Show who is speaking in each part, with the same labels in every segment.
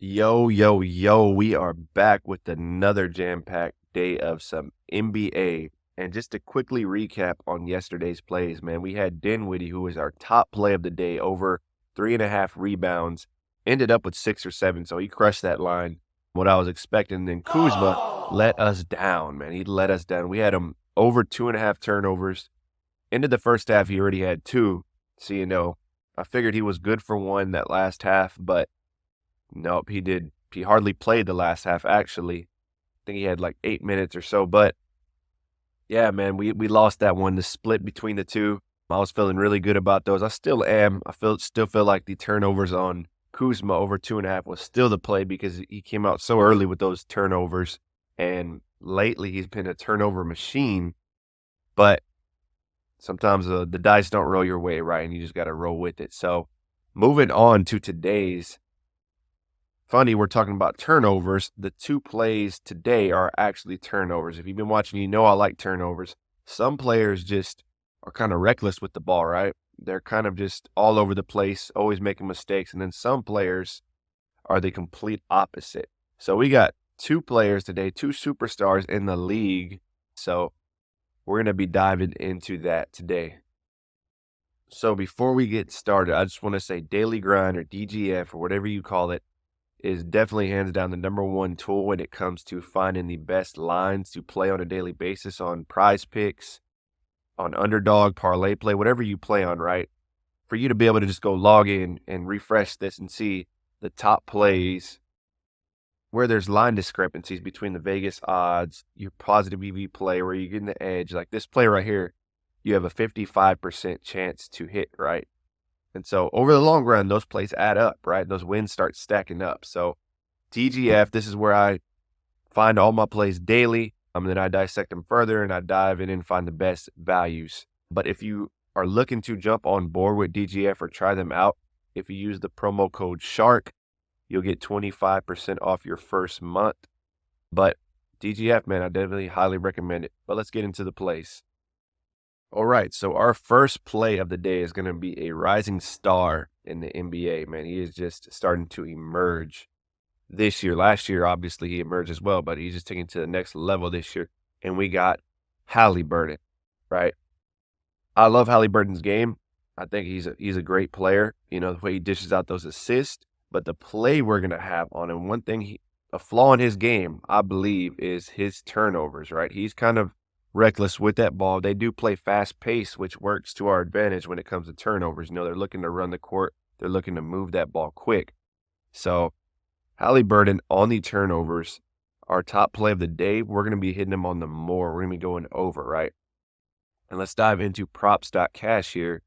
Speaker 1: Yo, yo, yo, we are back with another jam-packed day of some NBA. And just to quickly recap on yesterday's plays, man, we had Dinwiddie, who was our top play of the day, over 3.5 rebounds, ended up with 6 or 7, so he crushed that line. What I was expecting, then Kuzma let us down, man. He let us down. We had him over 2.5 turnovers. Ended the first half, he already had two. So, I figured he was good for one that last half, but nope, he did. He hardly played the last half, actually. I think he had like 8 minutes or so. But yeah, man, we lost that one. The split between the two. I was feeling really good about those. I still am. Still feel like the turnovers on Kuzma over 2.5 was still the play because he came out so early with those turnovers. And lately he's been a turnover machine. But sometimes the dice don't roll your way, right? And you just got to roll with it. So moving on to today's. Funny, we're talking about turnovers. The two plays today are actually turnovers. If you've been watching, you know I like turnovers. Some players just are kind of reckless with the ball, right? They're kind of just all over the place, always making mistakes. And then some players are the complete opposite. So we got two players today, two superstars in the league. So we're going to be diving into that today. So before we get started, I just want to say Daily Grind or DGF or whatever you call it is definitely hands down the number one tool when it comes to finding the best lines to play on a daily basis on PrizePicks, on Underdog, Parlay Play, whatever you play on, right? For you to be able to just go log in and refresh this and see the top plays where there's line discrepancies between the Vegas odds, your positive EV play, where you're getting the edge. Like this play right here, you have a 55% chance to hit, right? And so over the long run, those plays add up, right? Those wins start stacking up. So TGF, this is where I find all my plays daily. Then I dissect them further and I dive in and find the best values. But if you are looking to jump on board with DGF or try them out, if you use the promo code SHARK, you'll get 25% off your first month. But DGF, man, I definitely highly recommend it. But let's get into the plays. All right, so our first play of the day is going to be a rising star in the NBA, man. He is just starting to emerge this year. Last year, obviously, he emerged as well, but he's just taking it to the next level this year. And we got Halliburton, right? I love Halliburton's game. I think he's a great player, the way he dishes out those assists. But the play we're going to have on him, a flaw in his game, I believe, is his turnovers, right? He's kind of reckless with that ball. They do play fast pace, which works to our advantage when it comes to turnovers. They're looking to run the court. They're looking to move that ball quick. So Halliburton on the turnovers, our top play of the day, we're going to be hitting him on the more. We're going to be going over, right? And let's dive into props.cash here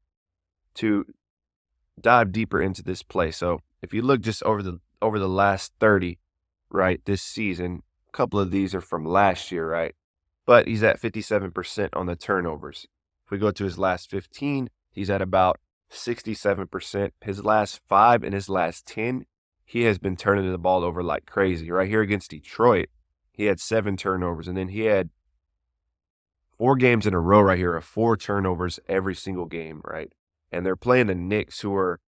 Speaker 1: to dive deeper into this play. So if you look just over the last 30, right, this season, a couple of these are from last year, right? But he's at 57% on the turnovers. If we go to his last 15, he's at about 67%. His last 5 and his last 10, he has been turning the ball over like crazy. Right here against Detroit, he had 7 turnovers, and then he had 4 games in a row right here of 4 turnovers every single game, right? And they're playing the Knicks, who are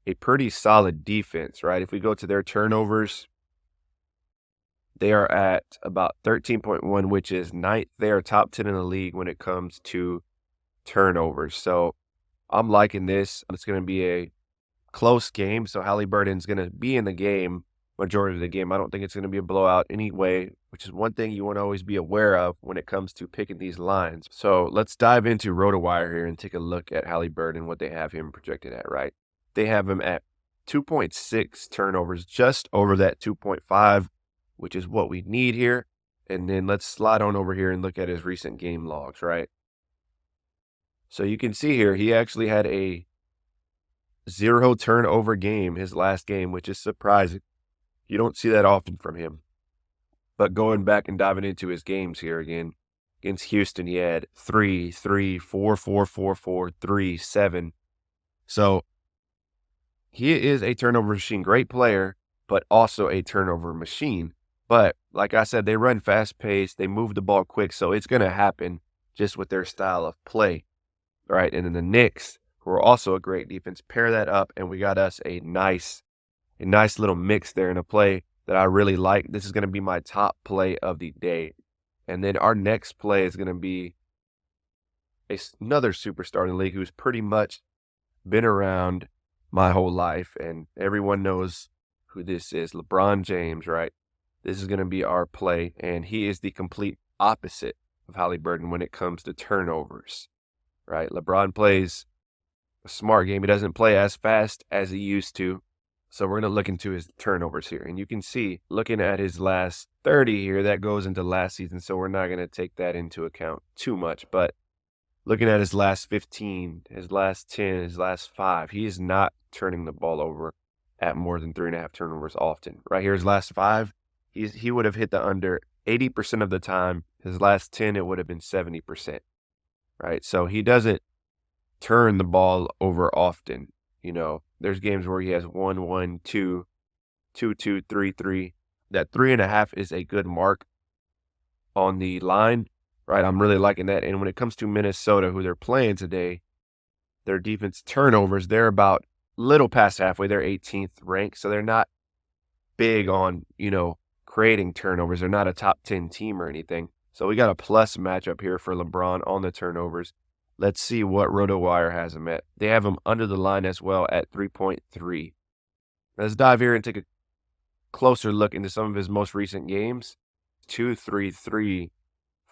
Speaker 1: a pretty solid defense, right? If we go to their turnovers, they are at about 13.1, which is ninth. They are top 10 in the league when it comes to turnovers. So I'm liking this. It's going to be a close game. So Halliburton's going to be in the game, majority of the game. I don't think it's going to be a blowout anyway, which is one thing you want to always be aware of when it comes to picking these lines. So let's dive into RotoWire here and take a look at Halliburton, what they have him projected at, right? They have him at 2.6 turnovers, just over that 2.5, which is what we need here. And then let's slide on over here and look at his recent game logs, right? So you can see here, he actually had a 0 turnover game, his last game, which is surprising. You don't see that often from him. But going back and diving into his games here again, against Houston, he had 3, 3, 4, 4, 4, 4, 3, 7. So he is a turnover machine, great player, but also a turnover machine. But like I said, they run fast paced, they move the ball quick, so it's going to happen just with their style of play, right? And then the Knicks, who are also a great defense, pair that up, and we got us a nice a nice little mix there in a play that I really like. This is going to be my top play of the day. And then our next play is going to be another superstar in the league who's pretty much been around my whole life, and everyone knows who this is. LeBron James, right? This is going to be our play, and he is the complete opposite of Halliburton when it comes to turnovers, right? LeBron plays a smart game. He doesn't play as fast as he used to. So we're going to look into his turnovers here. And you can see, looking at his last 30 here, that goes into last season. So we're not going to take that into account too much. But looking at his last 15, his last 10, his last 5, he is not turning the ball over at more than 3.5 turnovers often. Right here, his last 5, he would have hit the under 80% of the time. His last 10, it would have been 70%. Right? So he doesn't turn the ball over often. You know, there's games where he has 1-1, 2-2, 3-3. That 3.5 is a good mark on the line, right? I'm really liking that. And when it comes to Minnesota, who they're playing today, their defense turnovers, they're about little past halfway. They're 18th ranked, so they're not big on, creating turnovers. They're not a top 10 team or anything. So we got a plus matchup here for LeBron on the turnovers. Let's see what RotoWire has him at. They have him under the line as well at 3.3. Let's dive here and take a closer look into some of his most recent games. 2-3-3,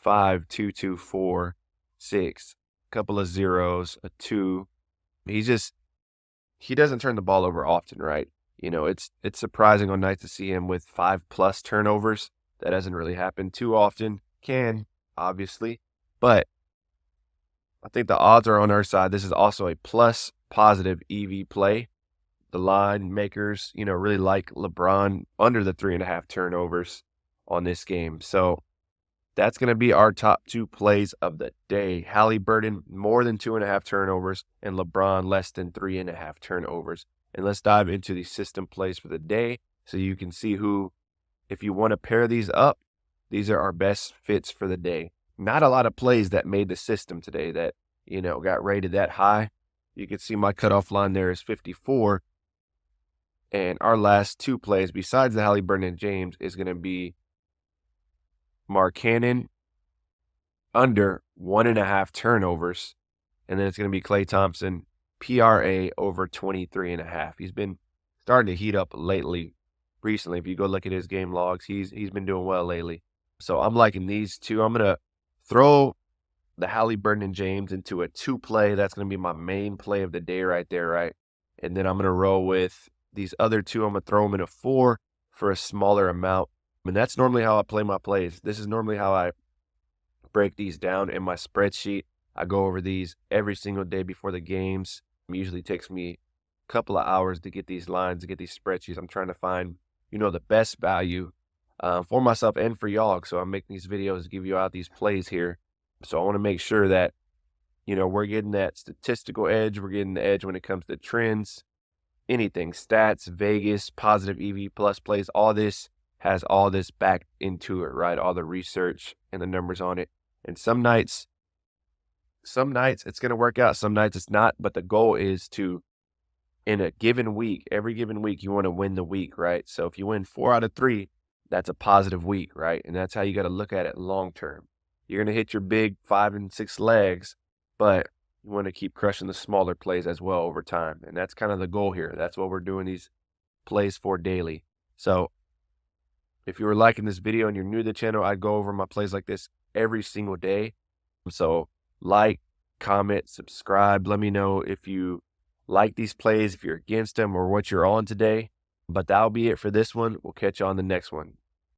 Speaker 1: 5-2-2, 4, 6. Couple of zeros, a 2. He doesn't turn the ball over often, right? It's surprising on nights to see him with 5+ turnovers. That hasn't really happened too often. Can, obviously, but I think the odds are on our side. This is also a plus positive EV play. The line makers, really like LeBron under the 3.5 turnovers on this game. So that's going to be our top 2 plays of the day. Halliburton, more than 2.5 turnovers, and LeBron, less than 3.5 turnovers. And let's dive into the system plays for the day so you can see who, if you want to pair these up, these are our best fits for the day. Not a lot of plays that made the system today that, got rated that high. You can see my cutoff line there is 54. And our last 2 plays, besides the Halliburton and James, is going to be Markkanen under 1.5 turnovers. And then it's going to be Klay Thompson, PRA over 23.5. He's been starting to heat up recently. If you go look at his game logs, he's been doing well lately. So I'm liking these 2. I'm going to throw the Halliburton and James into a 2 play. That's going to be my main play of the day right there, right? And then I'm going to roll with these other 2. I'm going to throw them in a 4 for a smaller amount. And that's normally how I play my plays. This is normally how I break these down in my spreadsheet. I go over these every single day before the games. It usually takes me a couple of hours to get these lines, to get these spreadsheets. I'm trying to find, the best value for myself and for y'all. So I'm making these videos to give you out these plays here. So I want to make sure that, we're getting that statistical edge. We're getting the edge when it comes to trends, anything, stats, Vegas, positive EV plus plays. All this has all this back into it, right? All the research and the numbers on it. And some nights it's going to work out. Some nights it's not. But the goal is to, in a given week, every given week, you want to win the week, right? So if you win 4 out of 3, that's a positive week, right? And that's how you got to look at it long term. You're going to hit your big 5 and 6 legs, but you want to keep crushing the smaller plays as well over time. And that's kind of the goal here. That's what we're doing these plays for daily. So if you were liking this video and you're new to the channel, I go over my plays like this every single day. So like, comment, subscribe. Let me know if you like these plays, if you're against them, or what you're on today. But that'll be it for this one. We'll catch you on the next one.